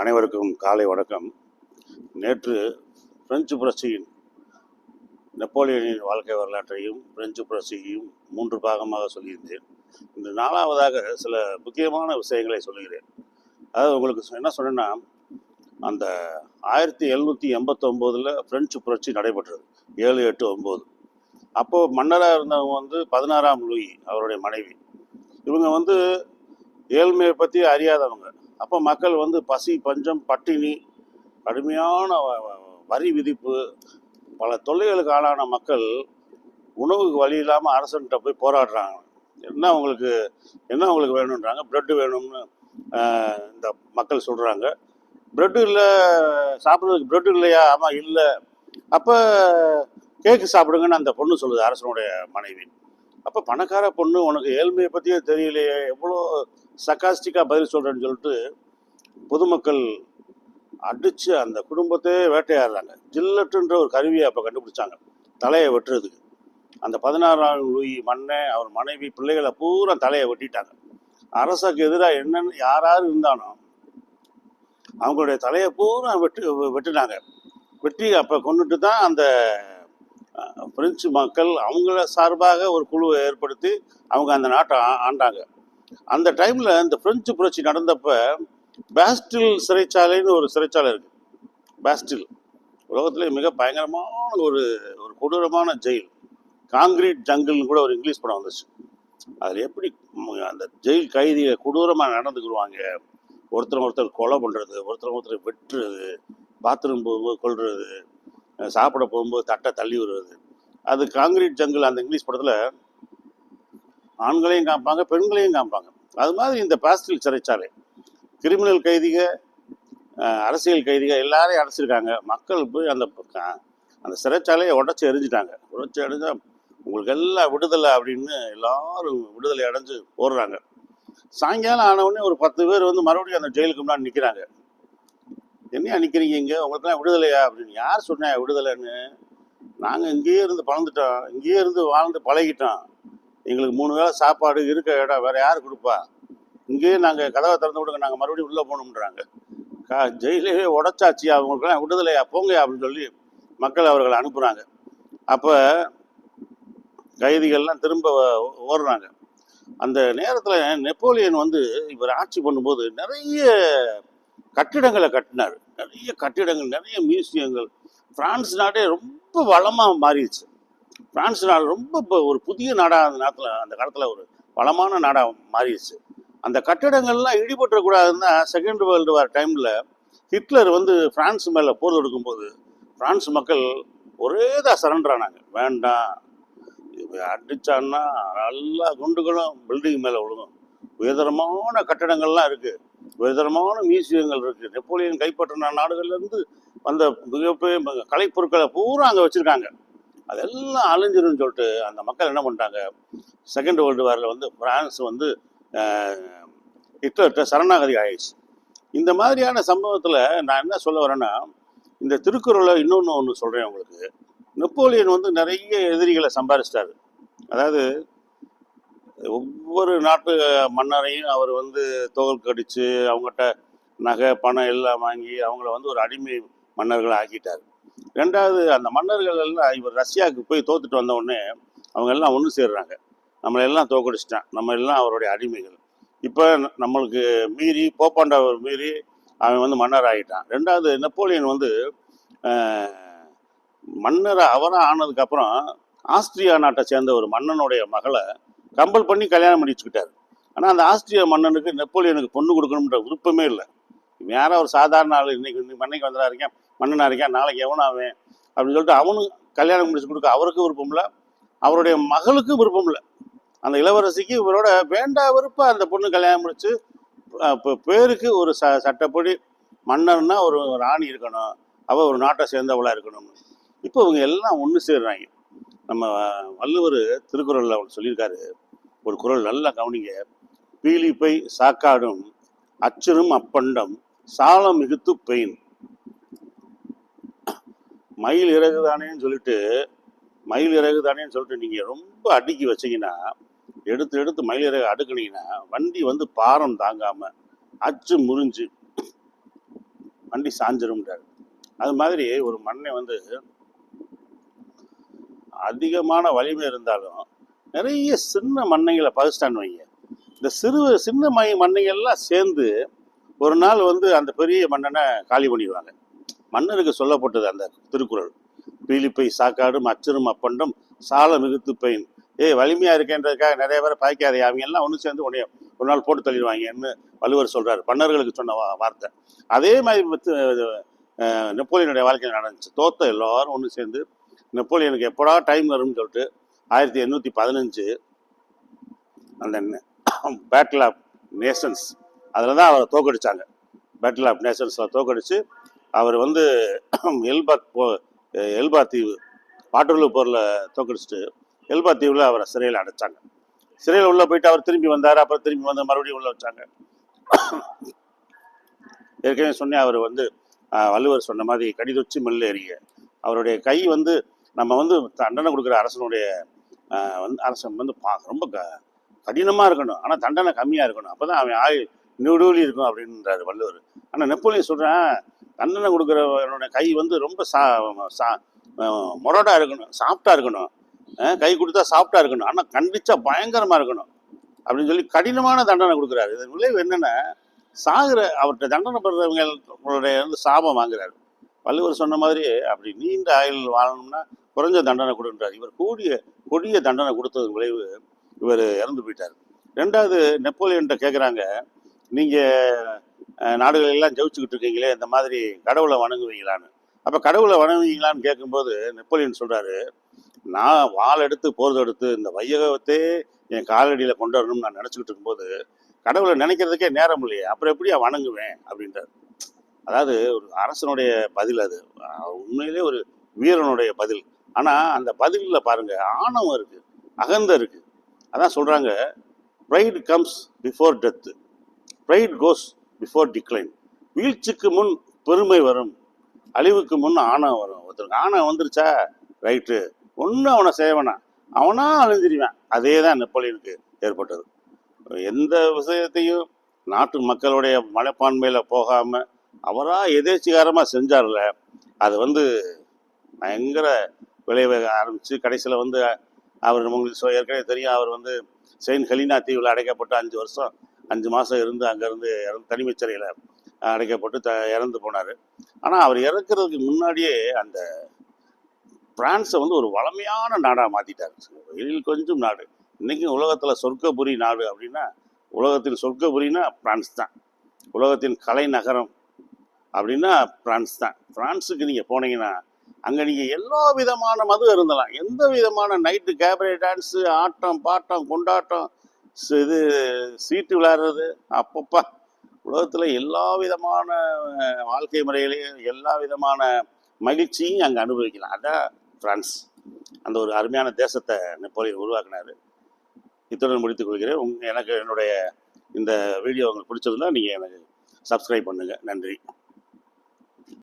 அனைவருக்கும் காலை வணக்கம். நேற்று பிரெஞ்சு புரட்சியின் நெப்போலியனின் வாழ்க்கை வரலாற்றையும் பிரெஞ்சு புரட்சியையும் 3 பாகமாக சொல்லியிருந்தேன். இந்த 4வதாக சில முக்கியமான விஷயங்களை சொல்லுகிறேன். அதாவது உங்களுக்கு என்ன சொன்னேன்னா, அந்த 1789 பிரெஞ்சு புரட்சி நடைபெற்றது. 7, 8, 9. அப்போது மன்னராக இருந்தவங்க 16ஆம் லூயி, அவருடைய மனைவி. இவங்க ஏழ்மையை பற்றி அறியாதவங்க. அப்போ மக்கள் பசி, பஞ்சம், பட்டினி, கடுமையான வரி விதிப்பு, பல தொல்லைகளுக்கு ஆளான மக்கள் உணவுக்கு வழி இல்லாமல் அரசன்கிட்ட போய் போராடுறாங்க. என்ன உங்களுக்கு வேணுன்றாங்க. ப்ரெட்டு வேணும்னு இந்த மக்கள் சொல்கிறாங்க. ப்ரெட்டு இல்லை, சாப்பிட்றதுக்கு ப்ரெட்டு இல்லையா? ஆமாம், இல்லை. அப்போ கேக்கு சாப்பிடுங்கன்னு அந்த பொண்ணு சொல்லுது, அரசனுடைய மனைவி. அப்போ பணக்கார பொண்ணு, உனக்கு ஏழ்மையை பற்றியே தெரியலையே, எவ்வளோ சக்காஸ்டிக்காக பதில் சொல்கிறேன்னு சொல்லிட்டு பொதுமக்கள் அடித்து அந்த குடும்பத்தையே வேட்டையாடுறாங்க. ஜில்லட்டுன்ற ஒரு கருவியை அப்போ கண்டுபிடிச்சாங்க, தலையை வெட்டுறதுக்கு. அந்த 16ஆம் லூயி மன்னன், அவர் மனைவி, பிள்ளைகளை பூரா தலையை வெட்டிட்டாங்க. அரசுக்கு எதிராக என்னென்னு யார் இருந்தானோ அவங்களுடைய தலையை பூரா வெட்டினாங்க. வெட்டி அப்போ கொண்டுட்டு தான் அந்த பிரெஞ்சு மக்கள் அவங்கள சார்பாக ஒரு குழுவை ஏற்படுத்தி அவங்க அந்த நாட்டை ஆண்டாங்க. அந்த டைமில் இந்த பிரெஞ்சு புரட்சி நடந்தப்போ பாஸ்டில் சிறைச்சாலைன்னு ஒரு சிறைச்சாலை இருக்குது. பாஸ்டில் உலகத்திலே மிக பயங்கரமான ஒரு கொடூரமான ஜெயில். காங்கிரீட் ஜங்கிள்னு கூட ஒரு இங்கிலீஷ் படம் வந்துச்சு. அதில் எப்படி அந்த ஜெயில் கைதியை கொடூரமாக நடந்துக்குருவாங்க. ஒருத்தர் கொலை பண்ணுறது, ஒருத்தர் வெட்டுறது, பாத்ரூம் போகும்போது கொல்றது, சாப்பிட போகும்போது தட்டை தள்ளி விடுறது. அது காங்கிரீட் ஜங்கிள். அந்த இங்கிலீஷ் படத்தில் ஆண்களையும் காமிப்பாங்க, பெண்களையும் காமிப்பாங்க. அது மாதிரி இந்த பாஸ்டில் சிறைச்சாலை கிரிமினல் கைதிக, அரசியல் கைதிக எல்லாரையும் அடைச்சிருக்காங்க. மக்கள் போய் அந்த சிறைச்சாலையை உடச்சி எரிஞ்சிட்டாங்க. உடச்சி எரிஞ்சா உங்களுக்கு எல்லாம் விடுதலை அப்படின்னு எல்லாரும் விடுதலை அடைஞ்சு போடுறாங்க. சாயங்காலம் ஆனவுடனே ஒரு 10 பேர் மறுபடியும் அந்த ஜெயிலுக்கு முன்னாடி நிற்கிறாங்க. என்னையா நிற்கிறீங்க இங்கே, உங்களுக்கெல்லாம் விடுதலையா அப்படின்னு. யார் சொன்னா விடுதலைன்னு? நாங்கள் இங்கேயே இருந்து பழந்துட்டோம், இங்கேயே இருந்து வாழ்ந்து பழகிட்டோம். எங்களுக்கு 3 வேளை சாப்பாடு, இருக்க இடம் வேறு யார் கொடுப்பா? இங்கேயே நாங்கள் கதவை திறந்து விடுங்க, நாங்கள் மறுபடியும் உள்ளே போகணுன்றாங்க. ஜெயிலே உடச்சாச்சு, அவங்களுக்கெல்லாம் விடுதலையா, போங்க அப்படின்னு சொல்லி மக்கள் அவர்களை அனுப்புகிறாங்க. அப்போ கைதிகள்லாம் திரும்ப ஓடுறாங்க. அந்த நேரத்தில் நெப்போலியன் இவர் ஆட்சி பண்ணும்போது நிறைய கட்டிடங்களை கட்டினார். நிறைய கட்டிடங்கள், நிறைய மியூசியங்கள். பிரான்ஸ் நாடே ரொம்ப வளமாக மாறிடுச்சு. பிரான்ஸ் நாடு ரொம்ப இப்போ ஒரு புதிய நாடாக அந்த காலத்தில் ஒரு வளமான நாடாக மாறிடுச்சு. அந்த கட்டிடங்கள்லாம் இடிபட்டுறக்கூடாதுன்னு தான் செகண்ட் வேர்ல்டு வார் டைமில் ஹிட்லர் பிரான்ஸ் மேலே போர் தொடுக்கும்போது பிரான்ஸ் மக்கள் ஒரே தான் சரண்டர் ஆனாங்க. வேண்டாம், அடித்தான்னா எல்லா குண்டுகளும் பில்டிங் மேலே விழுகும். உயர்தரமான கட்டிடங்கள்லாம் இருக்குது, உயர்தரமான மியூசியங்கள் இருக்குது. நெப்போலியன் கைப்பற்றின நாடுகள்லேருந்து வந்த மிகப்பெரிய கலைப்பொருட்களை பூரா அங்கே வச்சுருக்காங்க. அதெல்லாம் அழிஞ்சிருன்னு சொல்லிட்டு அந்த மக்கள் என்ன பண்ணிட்டாங்க, செகண்ட் வேர்ல்டு வாரில் பிரான்ஸ் ஹிட்லர்கிட்ட சரணாகதி ஆயிடுச்சு. இந்த மாதிரியான சம்பவத்தில் நான் என்ன சொல்ல வரேன்னா, இந்த திருக்குறளை ஒன்று சொல்கிறேன் உங்களுக்கு. நெப்போலியன் நிறைய எதிரிகளை சம்பாதிச்சிட்டாரு. அதாவது ஒவ்வொரு நாட்டு மன்னரையும் அவர் தோல் கடித்து அவங்ககிட்ட நகை, பணம் எல்லாம் வாங்கி அவங்கள ஒரு அடிமை மன்னர்களை ஆக்கிட்டார். 2வது, அந்த மன்னர்கள் எல்லாம் இவர் ரஷ்யாவுக்கு போய் தோத்துட்டு வந்த உடனே அவங்க எல்லாம் ஒன்று சேர்றாங்க. நம்மளெல்லாம் தோக்கடிச்சிட்டான், நம்ம எல்லாம் அவருடைய அடிமைகள். இப்போ நம்மளுக்கு மீறி போப்பாண்டவர் மீறி அவன் மன்னர் ஆகிட்டான். 2வது, நெப்போலியன் மன்னர் அவராக ஆனதுக்கப்புறம் ஆஸ்திரியா நாட்டை சேர்ந்த ஒரு மன்னனுடைய மகளை கம்பல் பண்ணி கல்யாணம் பண்ணி வச்சுக்கிட்டார். ஆனால் அந்த ஆஸ்திரியா மன்னனுக்கு நெப்போலியனுக்கு பொண்ணு கொடுக்கணுன்ற விருப்பமே இல்லை. யாரோ ஒரு சாதாரண ஆள், இன்னைக்கு மன்னைக்கு வந்தா இருக்கேன், மன்னனாக இருக்கேன், நாளைக்கு எவனாவேன் அப்படின்னு சொல்லிட்டு அவனும் கல்யாணம் முடிச்சு கொடுக்க அவருக்கும் விருப்பம் இல்லை, அவருடைய மகளுக்கும் விருப்பம் இல்லை. அந்த இளவரசிக்கு இவரோட வேண்டா விருப்பம் அந்த பொண்ணு கல்யாணம் முடிச்சு. இப்போ பேருக்கு ஒரு சட்டப்படி மன்னர்னா ஒரு ராணி இருக்கணும், அவள் ஒரு நாட்டை சேர்ந்தவளாக இருக்கணும். இப்போ இவங்க எல்லாம் ஒன்று சேர்றாங்க. நம்ம வள்ளுவர் திருக்குறளில் அவர் சொல்லியிருக்காரு ஒரு குறள், நல்லா கவனிங்க. பீலிப்பை சாக்காடும் அச்சரும் அப்பண்டம் சாலம் மிகுத்து பெயின். மயில் இறகுதானேன்னு சொல்லிட்டு நீங்கள் ரொம்ப அடுக்கி வச்சிங்கன்னா, எடுத்து மயில் இறகு அடுக்குனீங்கன்னா வண்டி பாரம் தாங்காமல் அச்சு முறிஞ்சு வண்டி சாஞ்சிரும்ன்றாரு. அது மாதிரி ஒரு மண்ணை வந்து அதிகமான வலிமை இருந்தாலும் நிறைய சின்ன மண்ணைகளை பதிச்சிட்டான்னு வைங்க, இந்த சின்ன மண்ணைகள்லாம் சேர்ந்து ஒரு நாள் வந்து அந்த பெரிய மன்னனை காலி பண்ணிடுவாங்க. மன்னனுக்கு சொல்லப்பட்டது அந்த திருக்குறள், பீலிப்பை சாக்காடும் அச்சரும் அப்பண்டும் சால மிகுத்து பெயின். வலிமையா இருக்கேன்றதுக்காக நிறைய பேரை பாய்க்காதே, அவங்க எல்லாம் ஒன்று சேர்ந்து உடனே ஒரு நாள் போட்டு தள்ளிடுவாங்கன்னு வள்ளுவர் சொல்றாரு, மன்னர்களுக்கு சொன்ன வார்த்தை. அதே மாதிரி நெப்போலியனுடைய வாழ்க்கையில் நடந்துச்சு. தோத்த எல்லாரும் ஒன்று சேர்ந்து நெப்போலியனுக்கு எப்படா டைம் வரும்னு சொல்லிட்டு 1815 அந்த பேட்டில் ஆஃப் நேஷன்ஸ் அதில் தான் அவரை தோக்கடிச்சாங்க. பேட்டில் ஆஃப் நேஷன்ஸில் தோக்கடிச்சு அவர் வந்து எல்பா தீவு வாட்டர்லூ போரில் தோக்கடிச்சிட்டு எல்பா தீவில் அவரை சிறையில் அடைச்சாங்க. சிறையில் உள்ளே போயிட்டு அவர் திரும்பி வந்தார். அப்புறம் திரும்பி வந்து மறுபடியும் உள்ளே வச்சாங்க. ஏற்கனவே சொன்னேன், அவர் வந்து வள்ளுவர் சொன்ன மாதிரி கடிதொச்சி மெல்ல எறிய, அவருடைய கை வந்து நம்ம வந்து தண்டனை கொடுக்குற அரசனுடைய அரசன் வந்து ரொம்ப கடினமாக இருக்கணும், ஆனால் தண்டனை கம்மியாக இருக்கணும், அப்போ தான் அவன் ஆயுள் நூடூலி இருக்கும் அப்படின்றாரு வள்ளுவர். ஆனால் நெப்போலியன் சொல்கிறேன், தண்டனை கொடுக்குறவனுடைய கை வந்து ரொம்ப மொரடாக இருக்கணும், சாஃப்டாக இருக்கணும், கை கொடுத்தா சாஃப்டாக இருக்கணும், ஆனால் கண்டிச்சா பயங்கரமாக இருக்கணும் அப்படின்னு சொல்லி கடினமான தண்டனை கொடுக்குறாரு. இதன் விளைவு என்னென்னா, அவர்கிட்ட தண்டனை பெறுறவங்களுடைய வந்து சாபம் வாங்குறாரு. வள்ளுவர் சொன்ன மாதிரி அப்படி நீண்ட ஆயுள் வாழணும்னா குறைஞ்ச தண்டனை கொடுன்றார். இவர் கொடிய தண்டனை கொடுத்தது விளைவு இவர் இறந்து போயிட்டார். ரெண்டாவது, நெப்போலியன்ட்ட கேட்குறாங்க, நீங்கள் நாடுகள் எல்லாம் ஜெயிச்சுக்கிட்டு இருக்கீங்களே, இந்த மாதிரி கடவுளை வணங்குவீங்களான்னு. அப்போ கடவுளை வணங்குவீங்களான்னு கேட்கும்போது நெப்போலியன் சொல்கிறாரு, நான் வாள் எடுத்து போர் தொடுத்து இந்த வையகத்தே என் காலடியில் கொண்டு வரணும்னு நான் நினச்சிக்கிட்டு இருக்கும்போது கடவுளை நினைக்கிறதுக்கே நேரம் இல்லையே, அப்புறம் எப்படியா வணங்குவேன் அப்படின்றார். அதாவது ஒரு அரசனுடைய பதில், அது உண்மையிலே ஒரு வீரனுடைய பதில். ஆனால் அந்த பதிலில் பாருங்க, ஆணவம் இருக்கு, அகந்த இருக்கு. அதான் சொல்றாங்க, pride comes before death, pride goes before decline. வீழ்ச்சிக்கு முன் பெருமை வரும், அழிவுக்கு முன் ஆணவம் வரும். ஒருத்தருக்கு ஆணவம் வந்துருச்சா, ரைட்டு, ஒன்றும் அவனை செய்வனா, அவனா அழிஞ்சிருவான். அதே தான் நெப்போலியனுக்கு ஏற்பட்டது. எந்த விஷயத்தையும் நாட்டு மக்களுடைய மனப்பான்மையில் போகாமல் அவராக எதேச்சிகாரமாக செஞ்சார்ல, அது வந்து பயங்கர விளைவை ஆரம்பித்து கடைசியில் வந்து அவர் உங்களுக்கு ஏற்கனவே தெரியும், அவர் வந்து செயின்ட் ஹெலினா தீவில் அடைக்கப்பட்டு 5 வருஷம் 5 மாதம் இருந்து அங்கேருந்து தனிமைச் சிறையில் அடைக்கப்பட்டு இறந்து போனார். ஆனால் அவர் இறக்குறதுக்கு முன்னாடியே அந்த பிரான்ஸை வந்து ஒரு வளமையான நாடாக மாற்றிட்டார். எழில் கொஞ்சம் நாடு. இன்றைக்கும் உலகத்தில் சொர்க்கபுரி நாடு அப்படின்னா, உலகத்தின் சொர்க்கபுரின்னா பிரான்ஸ் தான். உலகத்தின் கலை நகரம் அப்படின்னா பிரான்ஸ் தான். பிரான்ஸுக்கு நீங்கள் போனீங்கன்னா அங்கே நீங்கள் எல்லா விதமான மது இருந்தலாம், எந்த விதமான நைட்டு கேபரே டான்ஸு, ஆட்டம் பாட்டம் கொண்டாட்டம், இது சீட்டு விளையாடுறது, அப்பப்பா உலகத்தில் எல்லா விதமான வாழ்க்கை முறைகளையும் எல்லா விதமான மகிழ்ச்சியும் அங்கே அனுபவிக்கலாம். அதான் பிரான்ஸ். அந்த ஒரு அருமையான தேசத்தை நெப்போலியன் உருவாக்கினார். இத்துடன் முடித்துக் கொள்கிறேன். எனக்கு என்னுடைய இந்த வீடியோ உங்களுக்கு பிடிச்சதுன்னா நீங்கள் எனக்கு சப்ஸ்கிரைப் பண்ணுங்கள். நன்றி.